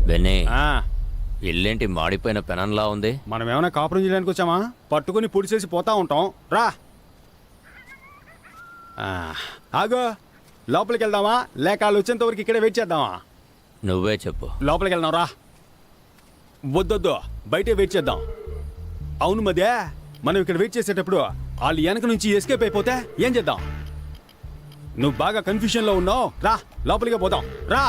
Benny, ఇల్లేంటి మాడిపోయిన పెనంలా ఉంది? మనం ఏమైనా కాపురం చేయడానికి వచ్చామా? పట్టుకుని పొడిచేసి పోతా ఉంటాం. రా ఆగో, లోపలికి వెళ్దామా లేక వాళ్ళు వచ్చేంత వరకు ఇక్కడే వెయిట్ చేద్దామా? నువ్వే చెప్పు. లోపలికి వెళ్దాం రా. వద్దొద్దు, బయటే వెయిట్ చేద్దాం. అవును మధ్య, మనం ఇక్కడ వెయిట్ చేసేటప్పుడు వాళ్ళు వెనక నుంచి ఎస్కేప్ అయిపోతే ఏం చేద్దాం? నువ్వు బాగా కన్ఫ్యూషన్లో ఉన్నావు. రా లోపలికి పోదాం. రా.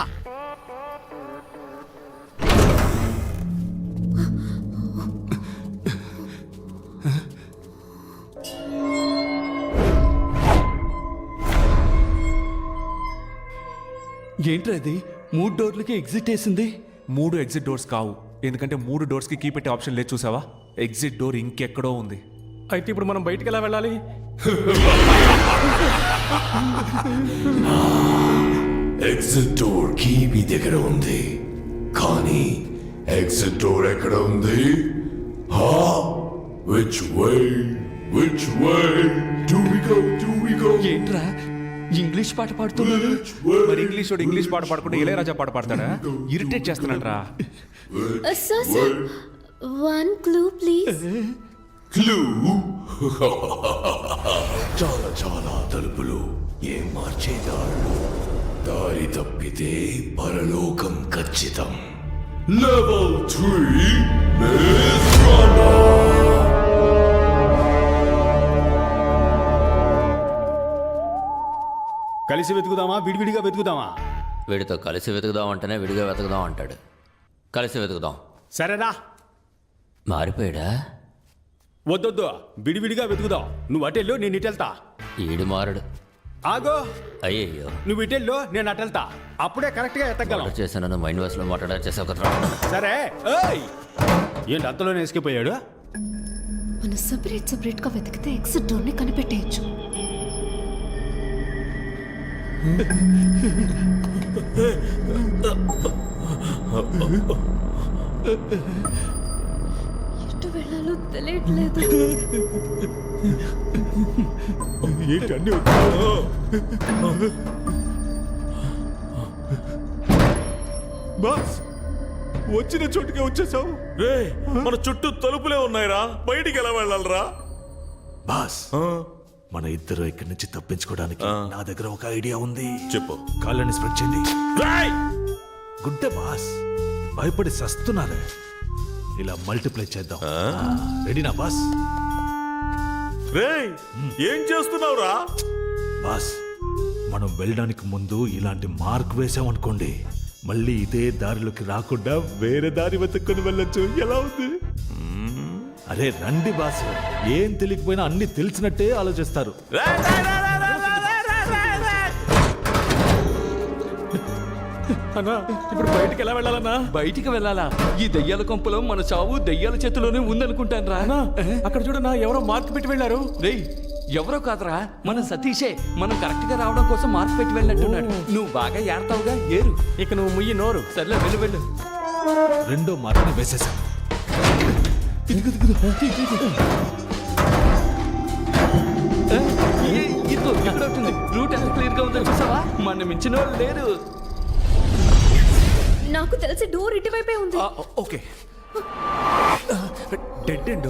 ఏంట్రా అది? 3 డోర్లకి ఎగ్జిట్ వేసింది. 3 ఎగ్జిట్ డోర్స్ కావు, ఎందుకంటే 3 డోర్స్కి కీ పెట్టే ఆప్షన్ లేదు. చూసావా, ఎగ్జిట్ డోర్ ఇంకెక్కడో ఉంది. అయితే ఇప్పుడు మనం బయటికి ఎలా వెళ్ళాలి? ఎగ్జిట్ డోర్ కీ మీ దగ్గర ఉంది, కానీ ఎగ్జిట్ డోర్ ఎక్కడ ఉంది? Which way do we go? ఏంట్రా ఇంగ్లీష్ పాట పాడుతున్నాడు? మరి ఇంగ్లీష్ వాడు ఇంగ్లీష్ పాట పాడుకుంటే ఇళయరాజా పాట పాడతాడా? ఇరిటేట్ చేస్తున్నాడు రా. Sir, one clue please. Clue? చాలా చాలా తలుపులు, ఏం మార్చేదారులు, దారి తప్పితే పరలోకం ఖచ్చితం. లెవెల్ 3 కలిసి వెతుకుదామా విడివిడిగా వెతుకుదామా? వీడితో కలిసి వెతుకుదాం అంటేనే విడిగా వెతుకుదాం అంటాడు. కలిసి వెతుకుదాం. సరేనా? మారిపోయాడా? వద్దొద్దు, విడివిడిగా వెతుకుదాం. నువ్వు అటెల్లో, నేను ఇటెళ్తా. ఈడు మారడు. ఆగో, అయ్యయ్యో, నువ్వు ఇటెల్లో, నేను అటెళ్తా. అప్పుడే కరెక్ట్గా ఎత్తగలం. ఆర్డర్ చేశాను మైండ్ వాయిస్లో మాట్లాడారు చేసావు కదా. సరే. ఏయ్, ఏంటి అంతలోనే ఎస్కేపోయాడు? మనం సెపరేట్ గా వెతికితే ఎగ్జిట్ డోర్ ని కనిపెట్టేయచ్చు. ఎటు వెళ్ళాలో తెలియట్లేదు. ఏంటండి? బాస్, వచ్చిన చోటుకే వచ్చేసావు. రే, మన చుట్టూ తలుపులే ఉన్నాయిరా, బయటికి ఎలా వెళ్ళాలరా? బాస్, మన ఇద్దరు ఇక్కడి నుంచి తప్పించుకోవడానికి నా దగ్గర ఒక ఐడియా ఉంది. చెప్పు. కాళ్ళని స్ప్రెడ్ చేయండి. గుడ్డ బాస్, భయపడి సస్తున్నారే. ఇలా మల్టిప్లై చేద్దాం. రెడీనా బాస్? ఏం చేస్తున్నావురా? బాస్, మనం వెళ్ళడానికి ముందు ఇలాంటి మార్క్ వేసామనుకోండి, మళ్ళీ ఇదే దారిలోకి రాకుండా వేరే దారి వెతుక్కొని వెళ్ళొచ్చు. ఎలా ఉంది? అరే రండి బాస్, ఏం తెలియకపోయినా అన్ని తెలిసినట్టే ఆలోచిస్తారు. అన్నా, ఇప్పుడు బయటికి ఎలా వెళ్ళాలన్నా? బయటికి వెళ్ళాలా? ఈ దెయ్యాల కొంపలో మన చావు దెయ్యాల చేతిలోనే ఉందనుకుంటాను రా. అక్కడ చూడన్నా, ఎవరో మార్క్ పెట్టి వెళ్ళారు. రేయ్, ఎవరో కాదురా, మన సతీషే. మనం కరెక్ట్ గా రావడం కోసం మార్క్ పెట్టి వెళ్ళినట్టున్నాడు. నువ్వు బాగా ఏడతావుగా, ఏరు. ఇక నువ్వు ముయ్యి నోరు. సర్లే, వెళ్ళు. రెండో మార్కుని వేసేసాం. ఇక్కడ ఉంటుంది. రూట్ ఎంత క్లియర్ గా ఉందో చూసావా? మన మించిన వాళ్ళు లేరు. నాకు తెలిసి డోర్ ఇటువైపే ఉంది. Okay, dead end.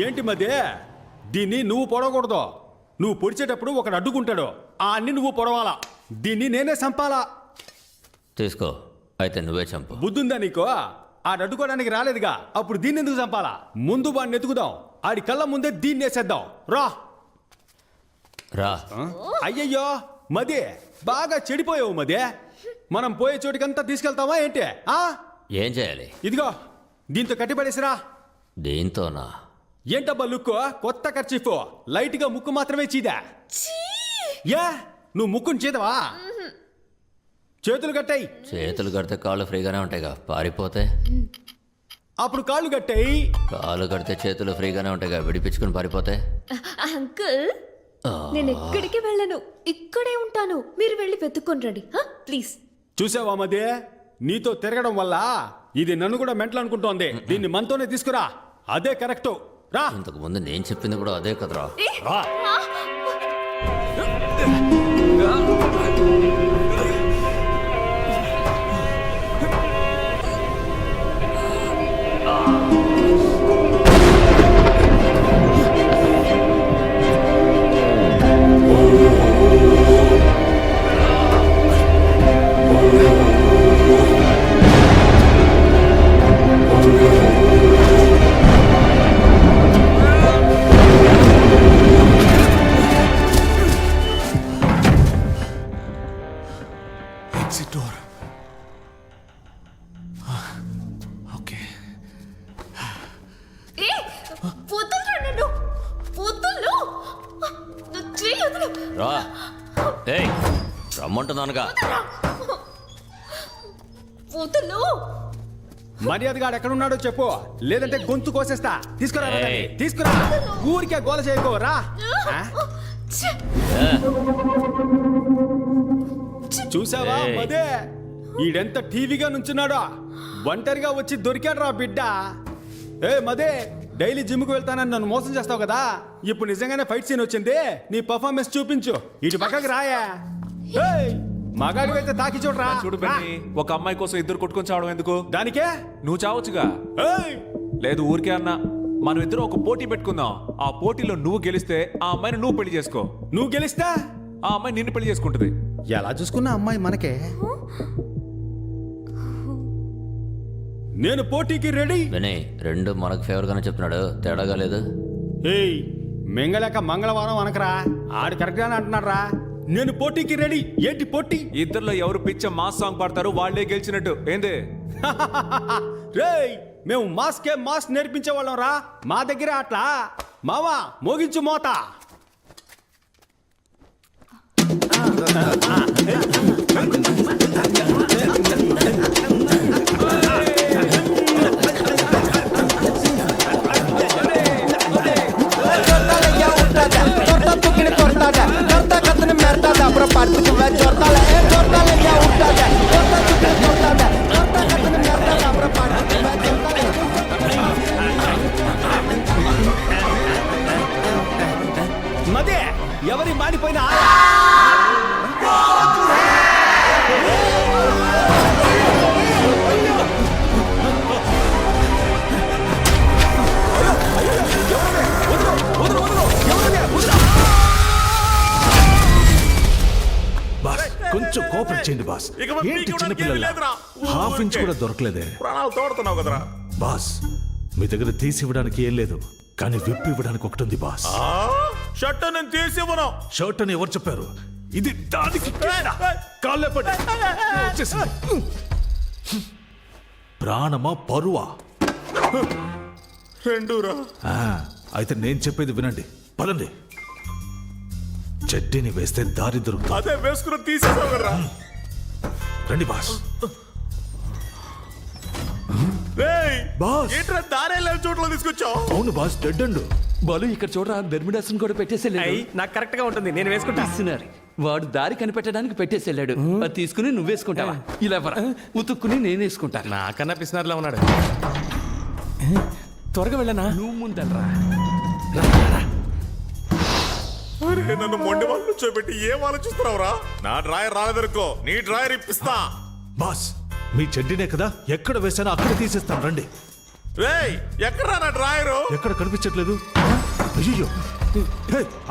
ఏంటి మధ్య దీన్ని నువ్వు పొడవకూడదు. నువ్వు పొడిచేటప్పుడు ఒకడు అడ్డుకుంటాడు, ఆ అన్ని నువ్వు పొడవాలా. దీన్ని నేనే చంపాలా. తీసుకో, అయితే నువ్వే చంపు. బుద్ధుందా నీకు? ఆడు అడ్డుకోవడానికి రాలేదుగా, అప్పుడు దీన్ని ఎందుకు చంపాలా? ముందు వాడిని ఎత్తుకుదాం, ఆడి కళ్ళ ముందే దీన్ని వేసేద్దాం. రా. అయ్యయ్యో మదే, బాగా చెడిపోయావు మదే. మనం పోయే చోటికంతా తీసుకెళ్తావా ఏంటి? ఏం చేయాలి? ఇదిగో దీంతో కట్టిపడేసిరా. దీంతోనా? ఏంటబ్బా లుక్? కొత్త ఖర్చీఫ్, లైట్ గా ముక్కు మాత్రమే చీదా. యా, నువ్వు ముక్కుని చీదవా? చేతులు కట్టాయి. చేతులు కడితే కాళ్ళు ఫ్రీగానే ఉంటాయిగా, పారిపోతే? అప్పుడు కాళ్ళు కట్టాయి. కాళ్ళు కడితే చేతులు ఫ్రీగానే ఉంటాయిగా, విడిపించుకుని పారిపోతే? అంకుల్, నేను ఎక్కడికి వెళ్ళను, ఇక్కడే ఉంటాను. మీరు వెళ్ళి వెతుక్కొని రండి ప్లీజ్. చూసావా మదే, నీతో తిరగడం వల్ల ఇది నన్ను కూడా మెంటల్ అనుకుంటోంది. దీన్ని మనతోనే తీసుకురా, అదే కరెక్ట్. రా. ఇంతకు ముందు నేను చెప్పింది కూడా అదే కదరా. రా. Exit door. ఓకే. రా. ఏయ్, రమ్మంటున్నానుగా. మర్యాదగాడు ఎక్కడున్నాడో చెప్పు, లేదంటే గొంతు కోసేస్తా. తీసుకురా ఏయ్. తీసుకురా, ఊరికే గోల చేయకో. రా. చూసావా ఏయ్. మదే, ఈడెంత టీవీగా నుంచున్నాడో. ఒంటరిగా వచ్చి దొరికాడు రా బిడ్డ. ఏ మదే, డైలీ జిమ్కి వెళ్తానని నన్ను మోసం చేస్తావు కదా, ఇప్పుడు నిజంగానే ఫైట్ సీన్ వచ్చింది. నీ పర్ఫార్మెన్స్ చూపించు. ఇటు పక్కకి రాయా. మగాడి అయితే తాకి చూడరా. చూడు బెన్నీ, ఒక అమ్మాయి కోసం ఇద్దరు కొట్టుకొని చావడం ఎందుకు? దానికే నువ్వు చావచ్చుగా. ఏయ్, లేదు, ఊరికే అన్నా. మనం ఇద్దరం ఒక పోటీ పెట్టుకుందాం. ఆ పోటీలో నువ్వు గెలిస్తే ఆ అమ్మాయిని నువ్వు పెళ్లి చేసుకో. నువ్వు గెలిస్తా ఆ అమ్మాయి నిన్ను పెళ్లి చేసుకుంటది. ఎలా చూసుకున్న అమ్మాయి మనకే. నేను పోటీకి రెడీ. వినయ్, రెండు మనకు ఫేవర్ గానే చెప్తున్నాడు, తేడాగా లేదు. ఏయ్, మెంగళక మంగళవారం అనకరా, ఆడు కరెక్ట్ గానే అంటున్నాడు రా. నేను పోటీకి రెడీ. ఏంటి పోటీ? ఇద్దరులో ఎవరు పిచ్చ మాస్ సాంగ్ పాడతారు వాళ్ళే గెలిచినట్టు. ఏంది? రేయ్, మేము మాస్కే మాస్ నేర్పించే వాళ్ళం రా. మా దగ్గర అట్లా. మావా, మోగించు మోత. మదే, ఎవరి మాడిపోయిన బాస్, కొంచెం కోఆపరేట్ చేయండి బాస్. ఏంటి చిన్నపిల్లల హాఫ్ ఇంచ్ కూడా దొరకలేదే. ప్రాణాలు తోడుతున్నావు కదరా. బాస్, మీ దగ్గర తీసి ఇవ్వడానికి ఏం లేదు, కానీ విప్పి ఇవ్వడానికి ఒకటి ఉంది బాస్. షర్ట్ నేను తీసి ఇవ్వను. షర్ట్ అని ఎవరు చెప్పారు? ఇది దానికి కాళ్ళే పడి వచ్చేసింది. ప్రాణమా పరువా? రెండూరా. అయితే నేను చెప్పేది వినండి, పదండి. చెడ్డీని వేస్తే దారి దొరుకుతుంది. అదే వేసుకుని తీసేసావు కదరా. రండి బాస్. బాస్, ఏంట్రా దారే లేని చోట్ల తీసుకొచ్చావు? అవును బాస్, డెడ్ అండ్. బాలు, ఇక్కడ చూడరా, బెర్మిడాసన్ కూడా పెట్టేసేళ్ళాడు. నాకు కరెక్ట్ గా ఉంటుంది, నేను వేసుకుంటా. ఇస్తున్నారు. వాడు దారి కనిపెట్టడానికి పెట్టేసేళ్ళాడు. అది తీసుకుని నువ్వేసుకుంటావా? ఇలా వరా, ఉతుక్కుని నేను వేసుకుంటా. నాకన్నా పిసినారులా ఉన్నాడు. త్వరగా వెళ్ళనా? నువ్వు ముందరా. అరే, నన్ను మొండి వాళ్ళు కూర్చోబెట్టి ఏం ఆలోచిస్తున్నావురా? నా డ్రాయర్ రాలేదనుకో, నీ డ్రాయర్ ఇప్పిస్తా. బాస్, మీ చెడ్డీనే కదా ఎక్కడ వేసానో అక్కడ తీసేస్తాను రండి. రేయ్ ఎక్కడా నా డ్రాయరు? ఎక్కడ కనిపించట్లేదు. అయ్యో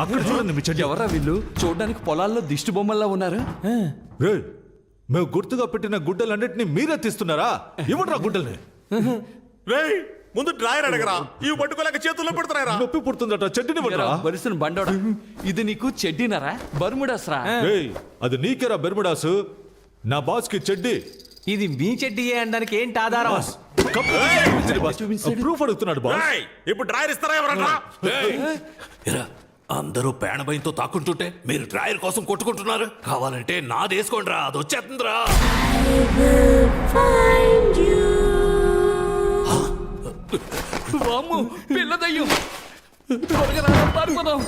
అక్కడ చూడండి మీ చెడ్డీ. ఎవరా వీళ్ళు చూడడానికి పొలాల్లో దిష్టి బొమ్మల్లా ఉన్నారు? రేయ్, మేము గుర్తుగా పెట్టిన గుడ్డలన్నిటిని మీరే తీస్తున్నారా? ఇవ్వండి గుడ్డల్ని. రేయ్ ముందు డ్రాయర్ అడగరా, ఇవి పట్టుకోలేక చేతుల్లో పెడుతున్నారా? నొప్పి పుడుతుందట చెడ్డీని పట్టరా. బరిసిన బండోడా, ఇది నీకు చెడ్డీనరా బర్ముడాస్రా? రేయ్, అది నీకేరా బెర్ముడాసు, నా బాస్ కి చెడ్డీ. ఇది మీ చెడ్డీయే అనడానికి ఏంటి ఆధారం? ప్రూఫ్ అడుగుతున్నాడు బాస్. రేయ్, ఇప్పుడు డ్రాయర్ ఇస్తారా ఎవరన్నా? అందరూ పేణభయంతో తాకుంటుంటే మీరు డ్రాయర్ కోసం కొట్టుకుంటున్నారు. కావాలంటే నాది వేసుకోండి రా, అది వచ్చేస్తుందిరా. వామ్మో, పిల్ల దయ్యం. త్వరగా రా, పారిపోదాం.